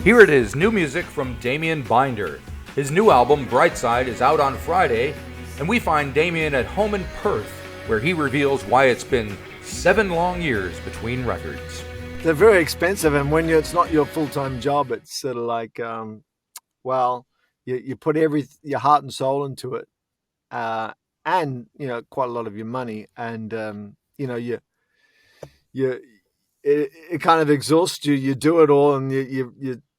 Here it is, new music from Damien Binder. His new album, Brightside, is out on Friday, and we find Damien at home in Perth, where he reveals why it's been 7 long years between records. They're very expensive, and when it's not your full-time job, it's sort of like, you put your heart and soul into it, and quite a lot of your money, and it kind of exhausts you. You do it all, and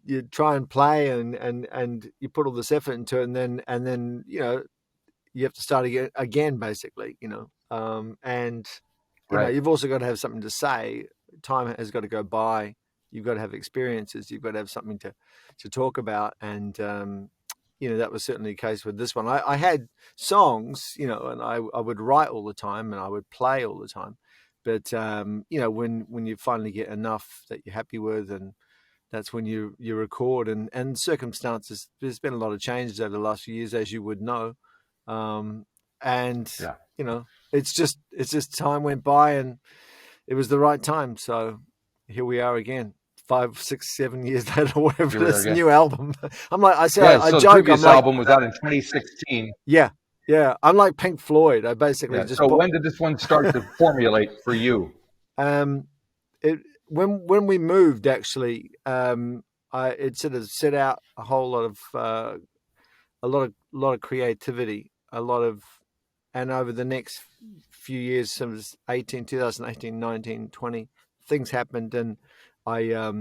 you try and play, and you put all this effort into it, and then you have to start again basically, and Right. you've also got to have something to say. Time has got to go by. You've got to have experiences. You've got to have something to talk about, and that was certainly the case with this one. I had songs, and I would write all the time, and I would play all the time. But when you finally get enough that you're happy with, and that's when you record. And circumstances, there's been a lot of changes over the last few years, as you would know. It's just time went by, and it was the right time. So here we are again, 5, 6, 7 years later, whatever. This new album. I'm like, I said, I so joke. The previous album was out in 2016. Yeah. I'm like Pink Floyd. I basically just. So when did this one start to formulate for you? When we moved, actually, it sort of set out a whole lot of a lot of creativity, and over the next few years, since 2018, 19, 20, things happened, and I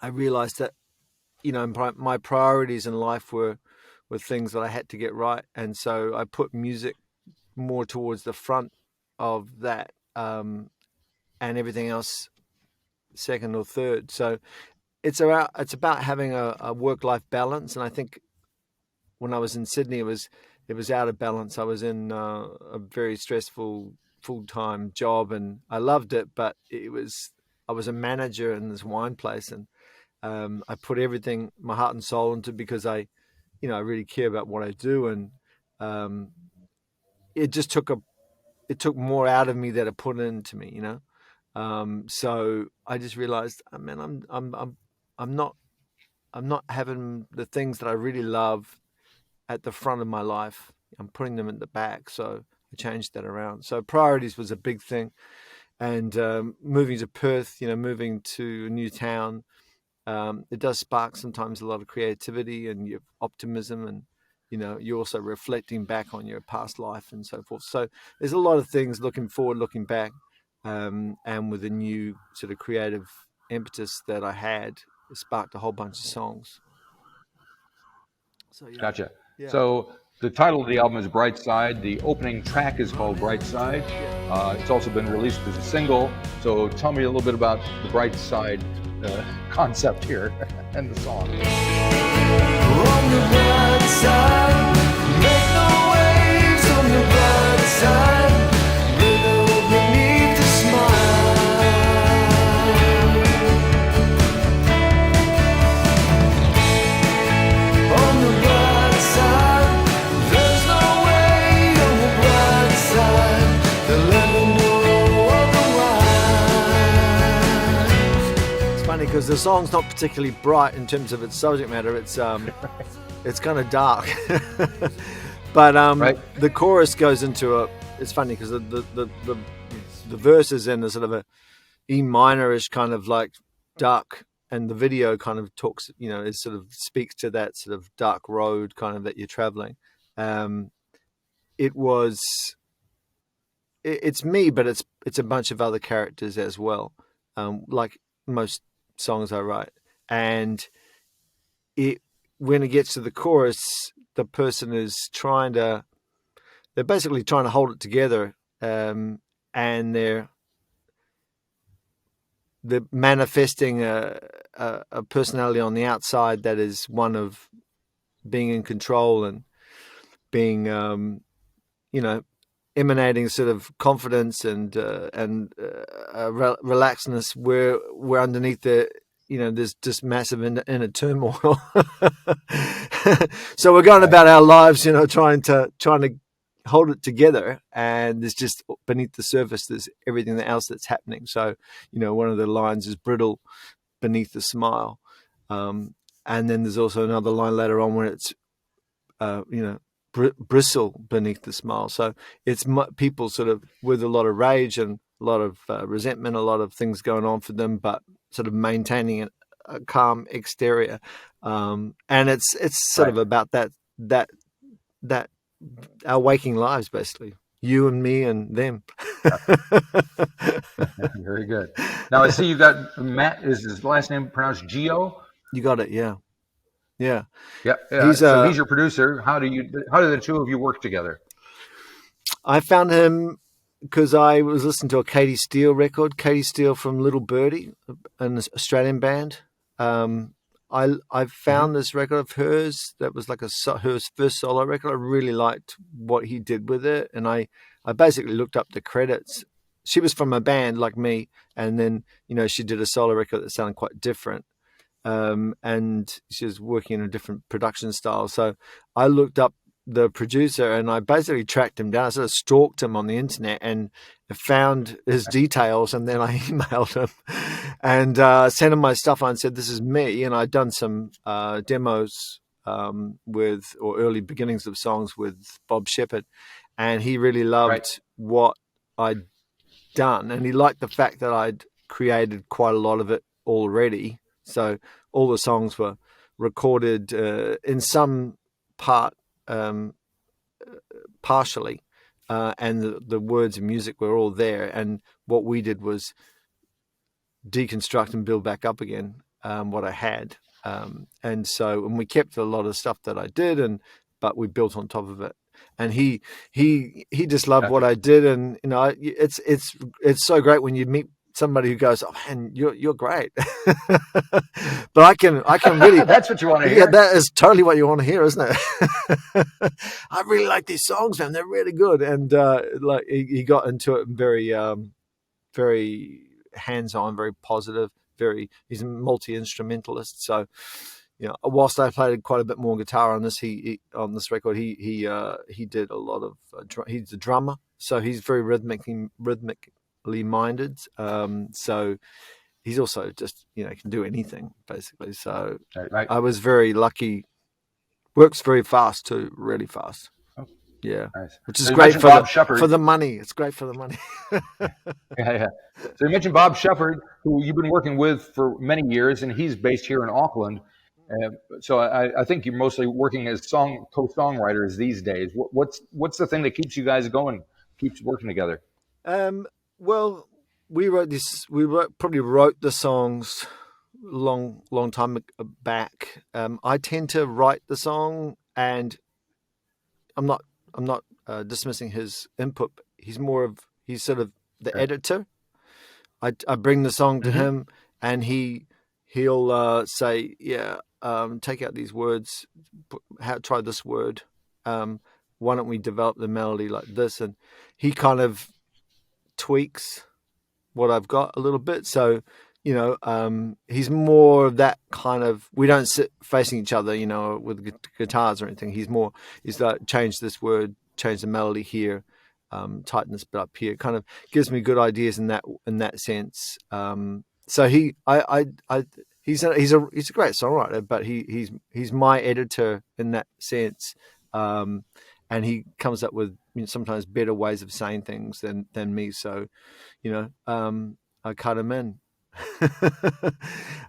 realized that my priorities in life were things that I had to get right, and so I put music more towards the front of that, and everything else second or third. So it's about having a work-life balance, and I think when I was in Sydney, it was out of balance. I was in a very stressful full-time job, and I loved it, but I was a manager in this wine place, and I put everything, my heart and soul into it, because I really care about what I do, and it just took more out of me than it put into me, So I just realized, man, I'm not having the things that I really love at the front of my life. I'm putting them at the back. So I changed that around. So priorities was a big thing, and moving to Perth, moving to a new town. It does spark sometimes a lot of creativity and your optimism, and you're also reflecting back on your past life and so forth. So there's a lot of things looking forward, looking back, and with a new sort of creative impetus that I had, it sparked a whole bunch of songs. So Gotcha. Yeah. So the title of the album is Brightside. The opening track is called Brightside. It's also been released as a single. So tell me a little bit about the Brightside concept here and the song. On the bright side, make the waves on the bright side, little beneath the smile. On the bright side, there's no way. On the bright side, they'll never know otherwise. It's funny because the song's not particularly bright in terms of its subject matter. It's kind of dark, but right. The chorus goes into it's funny because the verse is in a sort of a E minorish kind of like dark, and the video kind of talks, it sort of speaks to that sort of dark road kind of that you're traveling. It's me, but it's a bunch of other characters as well, like most songs I write, and when it gets to the chorus, the person is they're basically trying to hold it together, and they're manifesting a personality on the outside that is one of being in control and being, emanating sort of confidence and relaxedness, where underneath there's just massive inner turmoil. So we're going about our lives, trying to hold it together, and there's just beneath the surface, there's everything else that's happening. So, one of the lines is brittle beneath the smile. And then there's also another line later on where it's, bristle beneath the smile. So it's people sort of with a lot of rage and a lot of resentment, a lot of things going on for them, but sort of maintaining a calm exterior. And it's sort of about that our waking lives, basically. You and me and them. Very good. Now I see you've got Matt. Is his last name pronounced Gio? You got it, yeah. Yeah. So he's your producer. How do the two of you work together? I found him because I was listening to a Katie Steele record. Katie Steele from Little Birdie, an Australian band. I found this record of hers that was like her first solo record. I really liked what he did with it, and I basically looked up the credits. She was from a band like me, and then she did a solo record that sounded quite different. And she was working in a different production style. So I looked up the producer and I basically tracked him down. I sort of stalked him on the internet and found his details. And then I emailed him and sent him my stuff and said, this is me. And I'd done some demos or early beginnings of songs with Bob Shepherd. And he really loved what I'd done. And he liked the fact that I'd created quite a lot of it already. So all the songs were recorded in some part partially, and the words and music were all there. And what we did was deconstruct and build back up again what I had. And we kept a lot of stuff that I did, but we built on top of it. And he just loved what I did, and it's so great when you meet somebody who goes, oh man, you're great. But I can really that's what you want to hear. Yeah, that is totally what you want to hear, isn't it? I really like these songs, man. They're really good. And he got into it very very hands-on, very positive, he's a multi-instrumentalist. So whilst I played quite a bit more guitar on this, on this record, he did a lot of he's a drummer, so he's very rhythmically minded. So he's also just can do anything basically. So right. I was very lucky. Works very fast too, really fast. Oh, yeah, nice. Which is so great for the money. It's great for the money. Yeah. So you mentioned Bob Shepherd, who you've been working with for many years, and he's based here in Auckland. So I think you're mostly working as co-songwriters these days. What's the thing that keeps you guys going, keeps working together? Well, we probably wrote the songs long time back. I tend to write the song, and I'm not dismissing his input. He's sort of the editor. I bring the song to him, and he'll say, take out these words, try this word. Why don't we develop the melody like this? And he kind of tweaks what I've got a little bit. So, he's more of that kind of, we don't sit facing each other, with guitars or anything. He's like, change this word, change the melody here, tighten this bit up here. Kind of gives me good ideas in that sense. So he's a great songwriter, but he's my editor in that sense. And he comes up with sometimes better ways of saying things than me. So, I cut him in,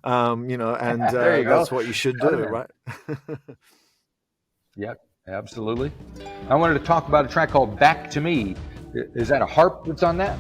and that's what you should do, right? Yep, absolutely. I wanted to talk about a track called Back to Me. Is that a harp that's on that?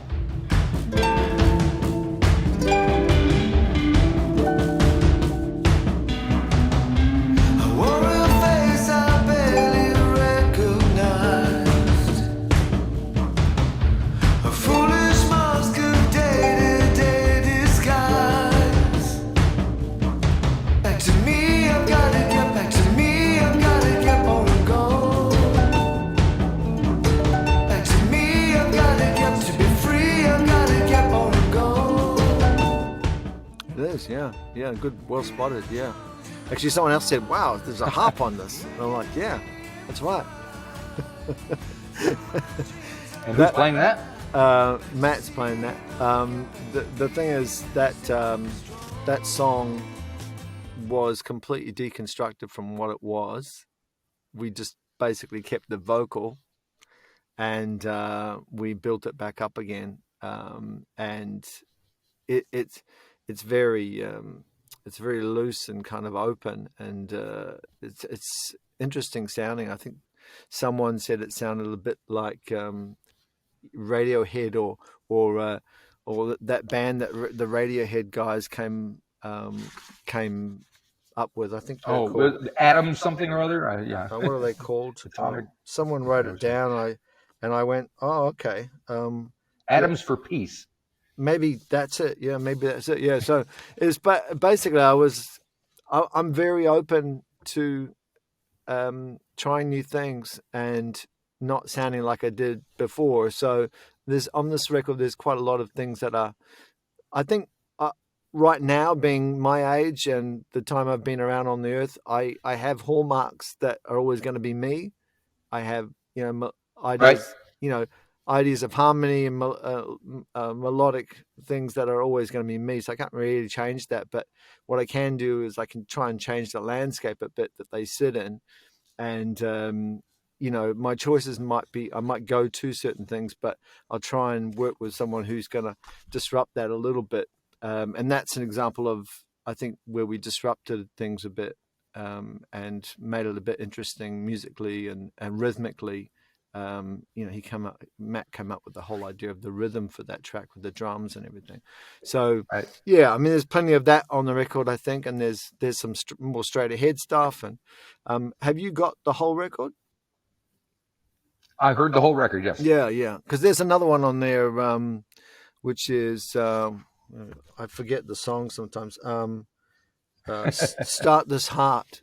Yeah, good, well spotted. Yeah, actually, someone else said, "Wow, there's a harp on this," and I'm like, "Yeah, that's right." And who's playing that? Matt's playing that. The thing is that that song was completely deconstructed from what it was. We just basically kept the vocal, and we built it back up again. And it's very loose and kind of open, and it's interesting sounding. I think someone said it sounded a bit like Radiohead or that band that the Radiohead guys came up with. I think they're called Adam something or other. Yeah. what are they called? Atomic. Someone wrote it down. I went, oh, okay. Atoms for Peace. Maybe that's it. Yeah, maybe that's it. Yeah. So it's basically I'm very open to trying new things and not sounding like I did before. So on this record, there's quite a lot of things that are, I think, right now, being my age and the time I've been around on the earth, I have hallmarks that are always going to be me. I have, ideas, Right. Ideas of harmony and melodic things that are always going to be me. So I can't really change that. But what I can do is I can try and change the landscape a bit that they sit in. And, my choices might be, I might go to certain things, but I'll try and work with someone who's going to disrupt that a little bit. And that's an example of, I think, where we disrupted things a bit and made it a bit interesting musically and rhythmically. Matt came up with the whole idea of the rhythm for that track with the drums and everything. So, Right. yeah, I mean, there's plenty of that on the record, I think, and there's some more straight ahead stuff. And have you got the whole record? I heard the whole record. Yes. Yeah, because there's another one on there, which is I forget the song sometimes. Start This Heart,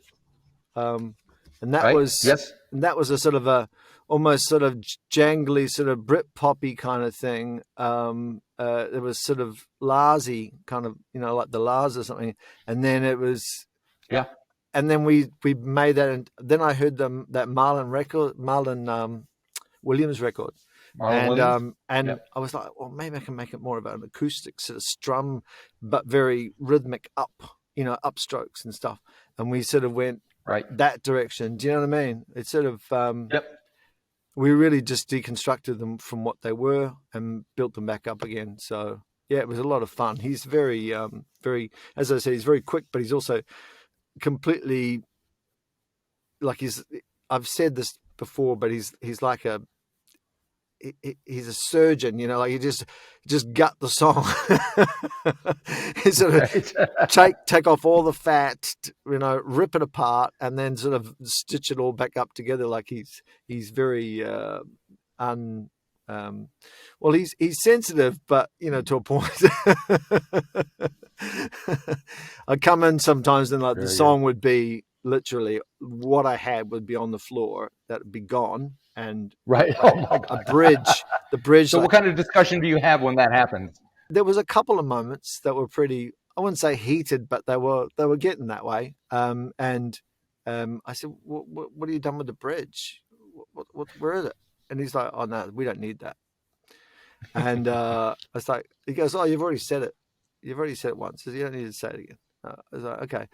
and that Right. was Yes. that was a sort of a almost sort of jangly sort of Brit poppy kind of thing. It was sort of Larsy kind of, like the Lars or something, and then it was Yeah. and then we made that, and then I heard that Marlon Williams record. Marlon Williams. And Yep. I was like, well, maybe I can make it more about an acoustic sort of strum, but very rhythmic upstrokes and stuff. And we sort of went Right. that direction. Do you know what I mean? It's sort of, Yep. we really just deconstructed them from what they were and built them back up again. So yeah, it was a lot of fun. He's very, as I said, he's very quick, but he's also completely I've said this before, but he's like he's a surgeon, like he just gut the song. He sort of take off all the fat, rip it apart, and then sort of stitch it all back up together. Like he's very he's sensitive, but to a point. I come in sometimes and the song would be literally what I had would be on the floor, that would be gone. And Right. Oh my God. the bridge. So what kind of discussion do you have when that happens? There was a couple of moments that were pretty, I wouldn't say heated, but they were getting that way. And I said, what have you done with the bridge? Where is it? And he's like, oh no, we don't need that. And I was like, he goes, oh, you've already said it. You've already said it once. So you don't need to say it again. I was like, okay.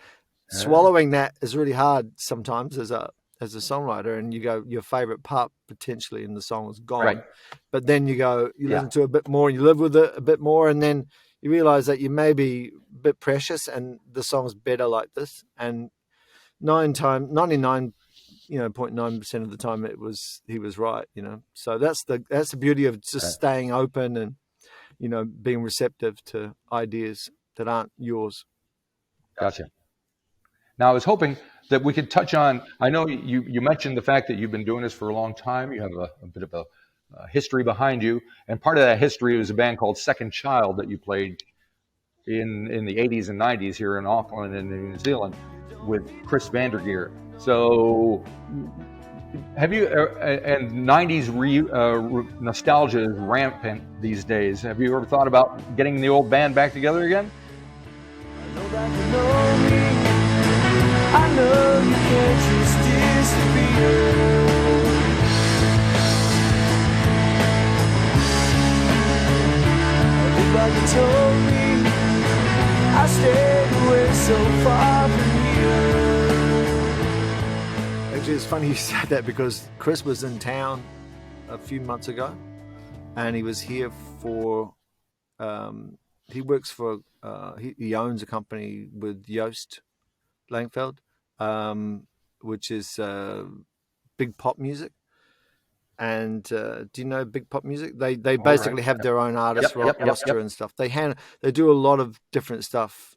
Swallowing that is really hard sometimes as a songwriter, and you go, your favorite part potentially in the song is gone. Right. But then you go, you listen to it a bit more, and you live with it a bit more, and then you realize that you may be a bit precious and the song's better like this. And 99.9% of the time he was right, So that's the beauty of just staying open and, being receptive to ideas that aren't yours. Gotcha. Now, I was hoping that we could touch on, I know you mentioned the fact that you've been doing this for a long time. You have a bit of a history behind you. And part of that history was a band called Second Child that you played in the 80s and 90s here in Auckland and in New Zealand with Chris Vandergeer. So have you, and 90s nostalgia is rampant these days. Have you ever thought about getting the old band back together again? I know that you know me. I know you can't just disappear. I think like you told me, I stayed away so far from you. actually, it's funny you said that because Chris was in town a few months ago, and he was here for. He works for. He owns a company with Joost Langfeld, which is big pop music. And do you know Big Pop Music? They basically have their own artist roster and stuff. They do a lot of different stuff.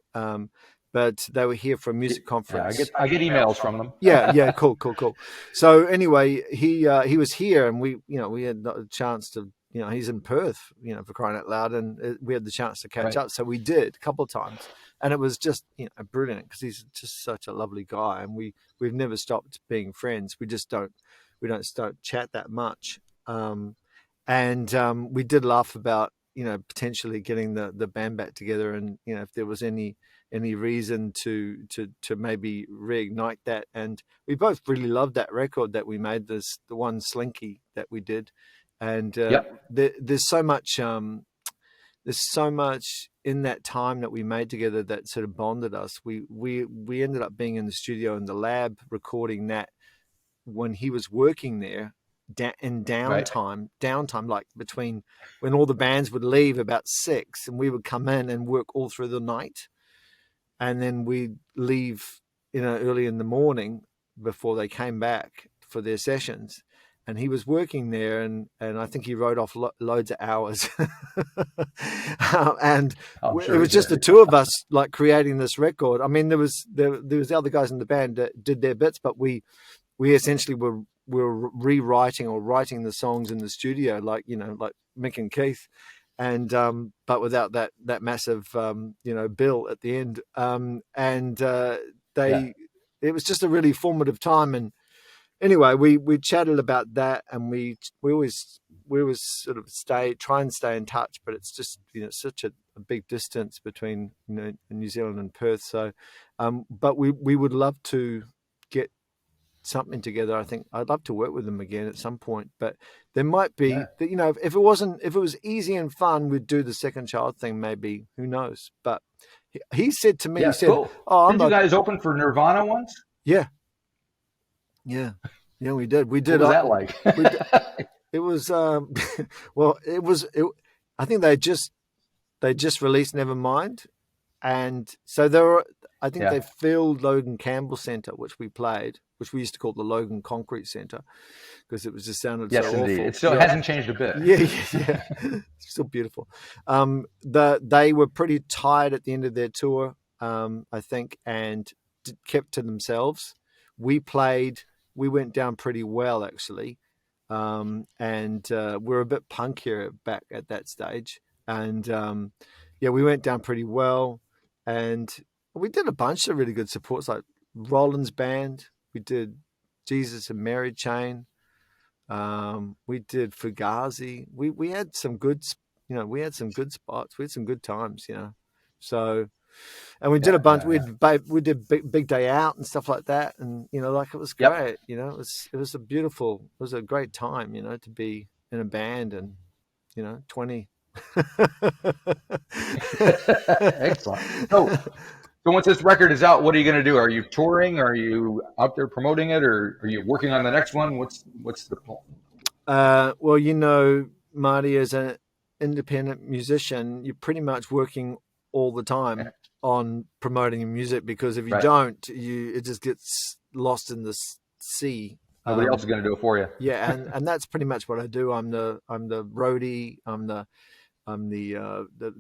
But they were here for a music conference. Yeah, I get emails from them. Yeah, cool. So anyway, he was here, and we had a chance to, he's in Perth, for crying out loud, and we had the chance to catch up. So we did a couple of times, and it was just brilliant because he's just such a lovely guy, and we've never stopped being friends. We just don't chat that much, and we did laugh about potentially getting the band back together, and if there was any reason to maybe reignite that. And we both really loved that record that we made, the one Slinky that we did, and there's so much in that time that we made together that sort of bonded us. We ended up being in the studio in the lab recording that when he was working there in downtime, like between when all the bands would leave about 6 and we would come in and work all through the night, and then we'd leave early in the morning before they came back for their sessions. And he was working there, and I think he wrote off loads of hours. And it was just the two of us, like, creating this record. I mean, there was the other guys in the band that did their bits, but we essentially were rewriting or writing the songs in the studio, like Mick and Keith, and but without that massive bill at the end. It was just a really formative time. And anyway, we chatted about that, and we always sort of try and stay in touch, but it's just such a big distance between New Zealand and Perth. So, but we would love to get something together. I think I'd love to work with them again at some point, but there might be if it was easy and fun, we'd do the Second Child thing, maybe. Who knows? But he said to me, he said, cool. Did you guys open for Nirvana once? Yeah, we did. What was that like? It was well, I think they just released Nevermind, and so they filled Logan Campbell Centre, which we played, which we used to call the Logan Concrete Centre, because it was just sounded so awful. Yes, indeed. It still hasn't changed a bit. Yeah. It's still beautiful. They were pretty tired at the end of their tour, I think, and kept to themselves. We went down pretty well, actually, and we're a bit punkier back at that stage. And we went down pretty well, and we did a bunch of really good supports, like Rollins Band. We did Jesus and Mary Chain. We did Fugazi. We had some good, we had some good spots. We had some good times, So, and we did a bunch. We did big Day Out and stuff like that, and it was great. It was a great time. To be in a band and 20. Excellent. So once this record is out, what are you going to do? Are you touring? Are you out there promoting it, or are you working on the next one? What's the plan? Well, Marty, as an independent musician, you're pretty much working all the time on promoting your music, because if you don't, it just gets lost in the sea. Nobody else is going to do it for you. Yeah, and that's pretty much what I do. I'm the roadie. I'm the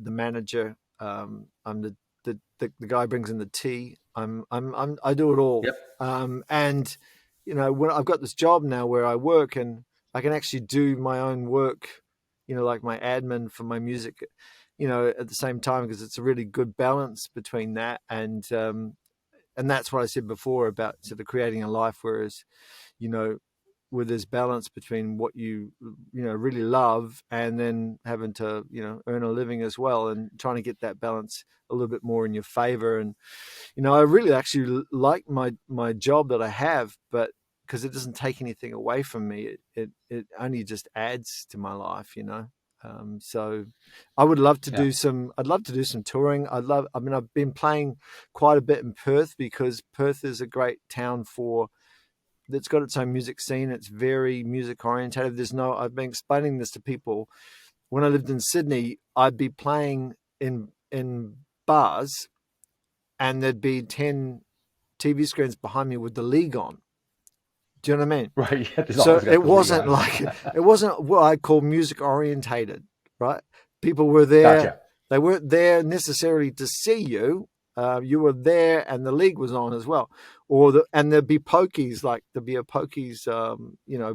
manager. I'm the guy who brings in the tea. I do it all. Yep. And when I've got this job now where I work, and I can actually do my own work, like my admin for my music, at the same time, because it's a really good balance between that and that's what I said before about sort of creating a life, whereas with this balance between what you really love and then having to earn a living as well, and trying to get that balance a little bit more in your favor. And I really actually like my job that I have, but because it doesn't take anything away from me, it only just adds to my life. So I would love to do some. I'd love to do some touring. I've been playing quite a bit in Perth, because Perth is a great town for that's got its own music scene. It's very music orientated. I've been explaining this to people. When I lived in Sydney, I'd be playing in bars, and there'd be 10 TV screens behind me with the league on. Do you know what I mean? Right. Yeah, So it wasn't what I call music orientated, right? People were there. Gotcha. They weren't there necessarily to see you. You were there, and the league was on as well. And there'd be pokies, like there'd be a pokies,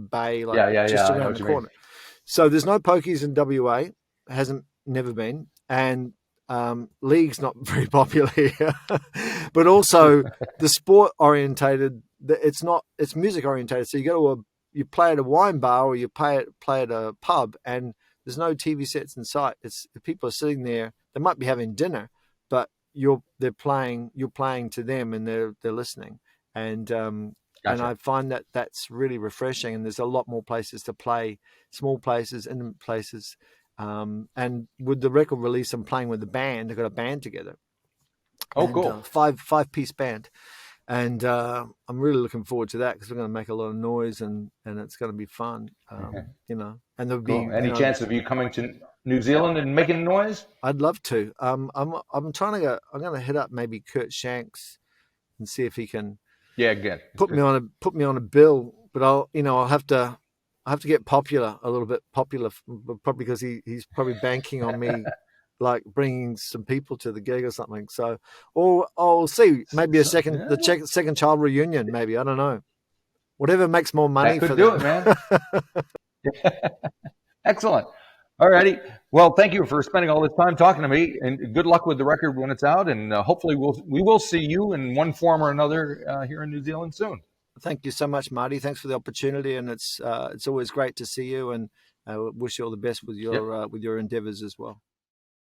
bay, like just around the corner. So there's no pokies in WA. Never been, and league's not very popular here. But also the sport orientated. It's music orientated. So you play at a wine bar, or you play at a pub, and there's no TV sets in sight. People are sitting there. They might be having dinner, but you're playing to them, and they're listening. And Gotcha. And I find that that's really refreshing. And there's a lot more places to play, small places, intimate places. And with the record release, I'm playing with the band. I've got a band together. Cool. 5-piece band. And I'm really looking forward to that, because we're going to make a lot of noise, and it's going to be fun, And there'll be any chance of you coming to New Zealand and making noise? I'd love to. I'm trying to I'm going to hit up maybe Kurt Shanks and see if he can Good. put me on a bill. But I'll have to get a little bit popular, probably because he's probably banking on me. Like bringing some people to the gig or something. So, or I'll see, maybe the second child reunion. Maybe, I don't know. Whatever makes more money that could for do them. it, man. Excellent. All righty. Well, thank you for spending all this time talking to me, and good luck with the record when it's out. And hopefully we will see you in one form or another here in New Zealand soon. Thank you so much, Marty. Thanks for the opportunity, and it's always great to see you. And I wish you all the best with your endeavors as well.